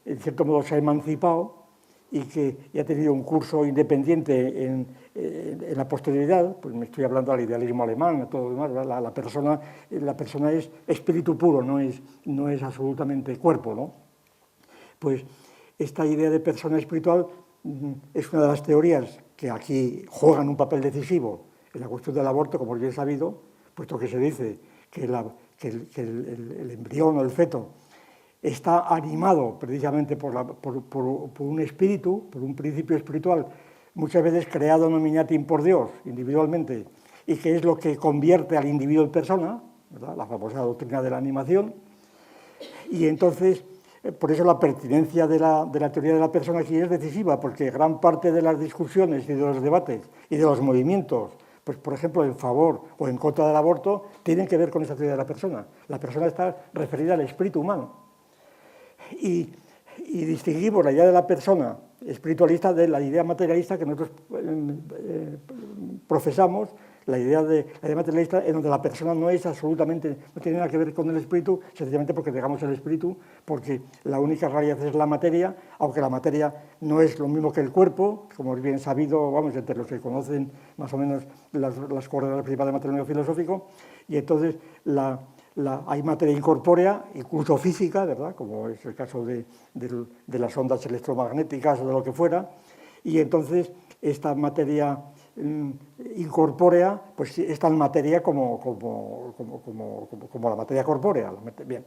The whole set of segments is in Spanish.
en cierto modo se ha emancipado y que ha tenido un curso independiente en la posterioridad, pues me estoy hablando del idealismo alemán, a todo lo demás, la persona es espíritu puro, no es absolutamente cuerpo, ¿no? Pues esta idea de persona espiritual es una de las teorías que aquí juegan un papel decisivo en la cuestión del aborto, como ya he sabido, puesto que se dice que el embrión o el feto está animado precisamente por un espíritu, por un principio espiritual, muchas veces creado nominatim por Dios, individualmente, y que es lo que convierte al individuo en persona, ¿verdad? La famosa doctrina de la animación. Y entonces, por eso la pertinencia de la teoría de la persona aquí es decisiva, porque gran parte de las discusiones y de los debates y de los movimientos, pues por ejemplo en favor o en contra del aborto, tienen que ver con esa teoría de la persona. La persona está referida al espíritu humano. Y distinguimos la idea de la persona espiritualista de la idea materialista que nosotros profesamos, la idea materialista en donde la persona no es absolutamente, no tiene nada que ver con el espíritu, sencillamente porque negamos el espíritu, porque la única realidad es la materia, aunque la materia no es lo mismo que el cuerpo, como es bien sabido, vamos, entre los que conocen más o menos las coordenadas principales del materialismo filosófico, y entonces hay materia incorpórea, incluso física, ¿verdad?, como es el caso de las ondas electromagnéticas o de lo que fuera, y entonces esta materia incorpórea, pues es tan materia como la materia corpórea. Bien.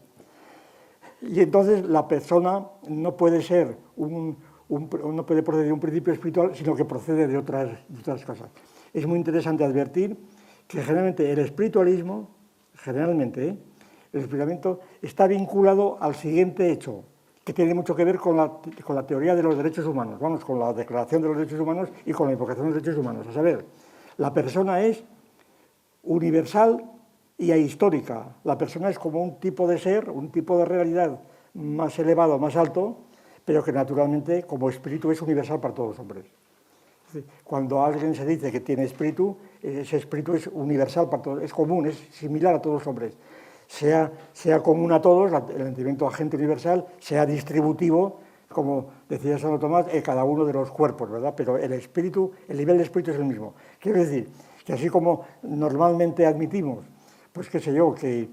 Y entonces la persona no puede ser no puede proceder de un principio espiritual, sino que procede de otras cosas. Es muy interesante advertir que generalmente el espiritualismo, el espiritualismo está vinculado al siguiente hecho, que tiene mucho que ver con la teoría de los derechos humanos, vamos, con la Declaración de los Derechos Humanos y con la invocación de los derechos humanos. A saber, la persona es universal y ahistórica. La persona es como un tipo de ser, un tipo de realidad más elevado, más alto, pero que naturalmente como espíritu es universal para todos los hombres. Cuando alguien se dice que tiene espíritu, ese espíritu es universal para todos, es común, es similar a todos los hombres. Sea común a todos, el entendimiento agente universal, sea distributivo, como decía Santo Tomás, en cada uno de los cuerpos, ¿verdad? Pero el nivel de espíritu es el mismo. Quiero decir que así como normalmente admitimos, pues qué sé yo, que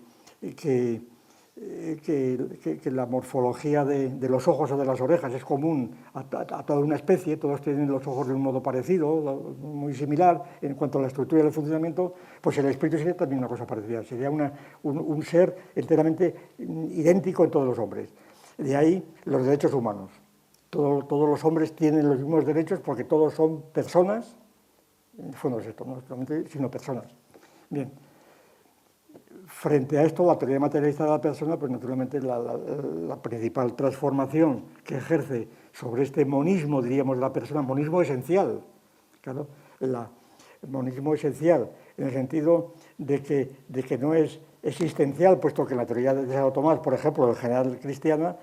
la morfología de los ojos o de las orejas es común a toda una especie, todos tienen los ojos de un modo parecido, muy similar en cuanto a la estructura y el funcionamiento, pues el espíritu sería también una cosa parecida, sería un ser enteramente idéntico en todos los hombres. De ahí los derechos humanos. Todos los hombres tienen los mismos derechos porque todos son personas, en el fondo es esto, no solamente, sino personas. Bien. Frente a esto, la teoría materialista de la persona, pues naturalmente la principal transformación que ejerce sobre este monismo, diríamos, de la persona, monismo esencial, claro, el monismo esencial, en el sentido de que no es existencial, puesto que en la teoría de Santo Tomás, por ejemplo, en general cristiana,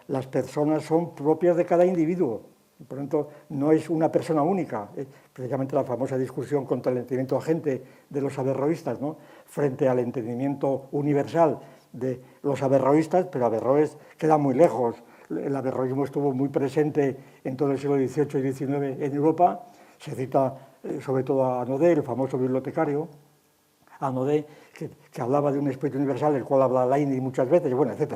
las personas son propias de cada individuo. Por lo tanto, no es una persona única. Precisamente la famosa discusión contra el entendimiento agente de los averroístas, ¿no?, frente al entendimiento universal de los averroístas, pero Averroes queda muy lejos. El averroísmo estuvo muy presente en todo el siglo XVIII y XIX en Europa. Se cita sobre todo a Nodé, el famoso bibliotecario, a Nodé, que hablaba de un espíritu universal, del cual habla Leibniz muchas veces, bueno, etc.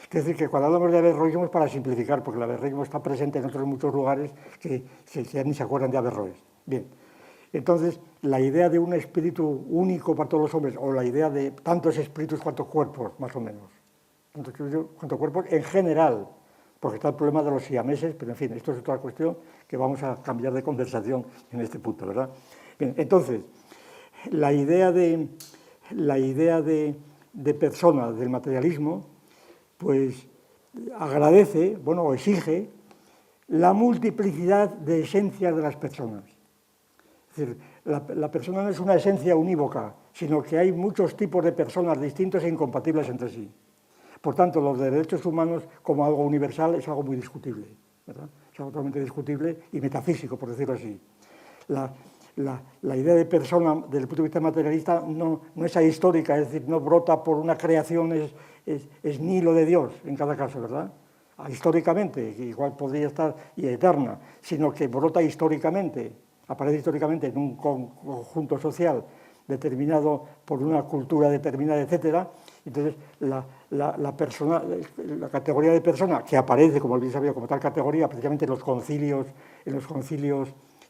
Es decir, que cuando hablamos de averroísmo es para simplificar, porque el averroísmo está presente en otros muchos lugares que ya ni se acuerdan de Averroes. Bien, entonces, la idea de un espíritu único para todos los hombres, o la idea de tantos espíritus cuantos cuerpos, más o menos, tantos espíritus cuantos cuerpos en general, porque está el problema de los siameses, pero en fin, esto es otra cuestión que vamos a cambiar de conversación en este punto, ¿verdad? Bien, entonces, la idea de persona del materialismo, pues agradece, bueno, o exige la multiplicidad de esencias de las personas. Es decir, la persona no es una esencia unívoca, sino que hay muchos tipos de personas distintos e incompatibles entre sí. Por tanto, los derechos humanos como algo universal es algo muy discutible, ¿verdad? Es algo totalmente discutible y metafísico, por decirlo así. La idea de persona, desde el punto de vista materialista, no es ahistórica, es decir, no brota por una creación, es nihilo de Dios, en cada caso, ¿verdad? históricamente, que igual podría estar y eterna, sino que brota históricamente, aparece históricamente en un conjunto social determinado por una cultura determinada, etcétera. Entonces, la categoría de persona que aparece, como bien sabía, como tal categoría, precisamente en los concilios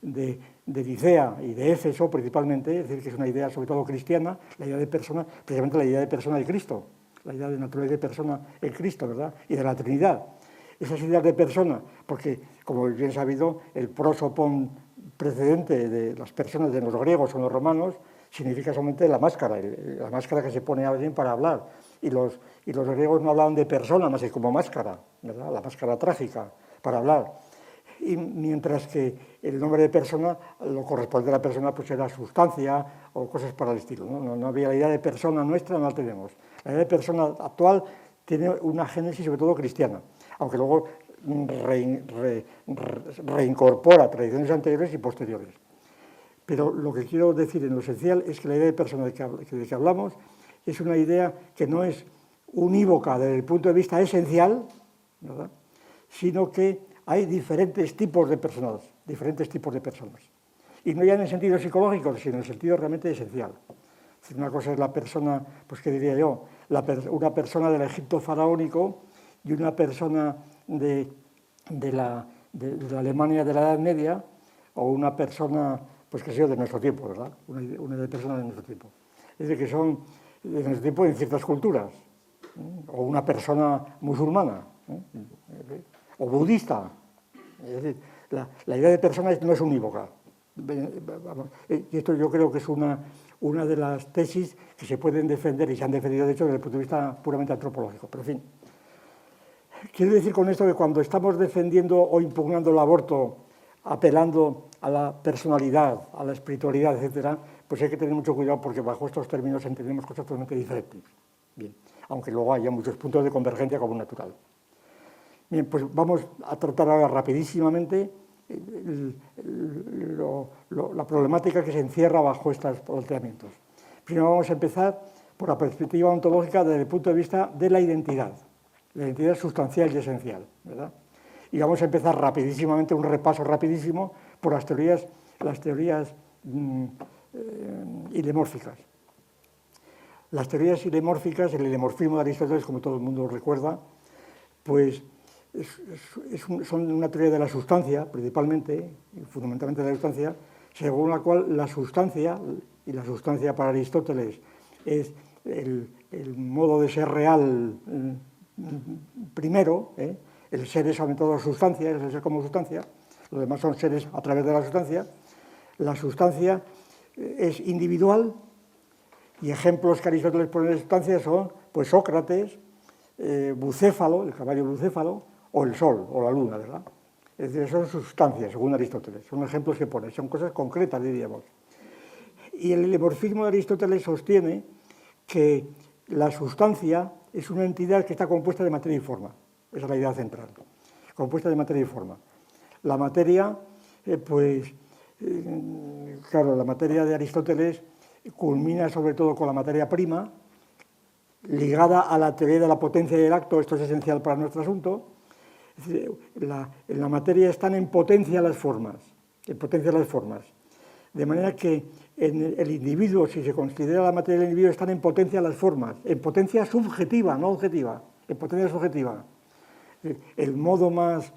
de Nicea y de Éfeso, principalmente, es decir, que es una idea sobre todo cristiana, la idea de persona, precisamente la idea de persona de Cristo, la idea de naturaleza de persona en Cristo, ¿verdad? Y de la Trinidad. Esas ideas de persona, porque, como bien sabido, el prosopon precedente de las personas de los griegos o los romanos significa solamente la máscara que se pone a alguien para hablar. Y los griegos no hablaban de persona más que como máscara, ¿verdad? La máscara trágica para hablar. Y mientras que el nombre de persona, lo corresponde a la persona, pues era sustancia o cosas para el estilo. No había la idea de persona nuestra, no la tenemos. La idea de persona actual tiene una génesis sobre todo cristiana, aunque luego reincorpora tradiciones anteriores y posteriores. Pero lo que quiero decir en lo esencial es que la idea de persona de que hablamos es una idea que no es unívoca desde el punto de vista esencial, ¿verdad?, sino que hay diferentes tipos de personas, Y no ya en el sentido psicológico, sino en el sentido realmente esencial. Una cosa es la persona, pues qué diría yo, una persona del Egipto faraónico y una persona de la Alemania de la Edad Media, o una persona, pues que sea de nuestro tiempo, ¿verdad? Una persona de nuestro tiempo. Es decir, que son de nuestro tiempo en ciertas culturas, o una persona musulmana, o budista. Es decir, la idea de persona no es unívoca. Y esto yo creo que es una de las tesis que se pueden defender y se han defendido, de hecho, desde el punto de vista puramente antropológico. Pero, en fin, quiero decir con esto que cuando estamos defendiendo o impugnando el aborto, apelando a la personalidad, a la espiritualidad, etcétera, pues hay que tener mucho cuidado porque bajo estos términos entendemos cosas totalmente diferentes. Bien, aunque luego haya muchos puntos de convergencia como natural. Bien, pues vamos a tratar ahora rapidísimamente la problemática que se encierra bajo estos planteamientos. Primero vamos a empezar por la perspectiva ontológica desde el punto de vista de la identidad sustancial y esencial, ¿verdad? Y vamos a empezar rapidísimamente, un repaso rapidísimo por las teorías ilemórficas. Las teorías ilemórficas, el ilemorfismo de Aristóteles, como todo el mundo recuerda, pues son una teoría de la sustancia, principalmente, y fundamentalmente de la sustancia, según la cual la sustancia, y la sustancia para Aristóteles es el modo de ser real primero, el ser es sobre todo sustancia, es el ser como sustancia, los demás son seres a través de la sustancia es individual, y ejemplos que Aristóteles pone de sustancia son pues Sócrates, Bucéfalo, el caballo Bucéfalo, o el sol, o la luna, ¿verdad? Es decir, son sustancias, según Aristóteles, son ejemplos que pone, son cosas concretas, diríamos. Y el ilemorfismo de Aristóteles sostiene que la sustancia es una entidad que está compuesta de materia y forma, esa es la idea central, compuesta de materia y forma. La materia, claro, la materia de Aristóteles culmina sobre todo con la materia prima, ligada a la teoría de la potencia y el acto, esto es esencial para nuestro asunto. Es decir, en la materia están en potencia las formas, de manera que en el individuo, si se considera la materia del individuo, están en potencia las formas, en potencia subjetiva, no objetiva, en potencia subjetiva. El modo más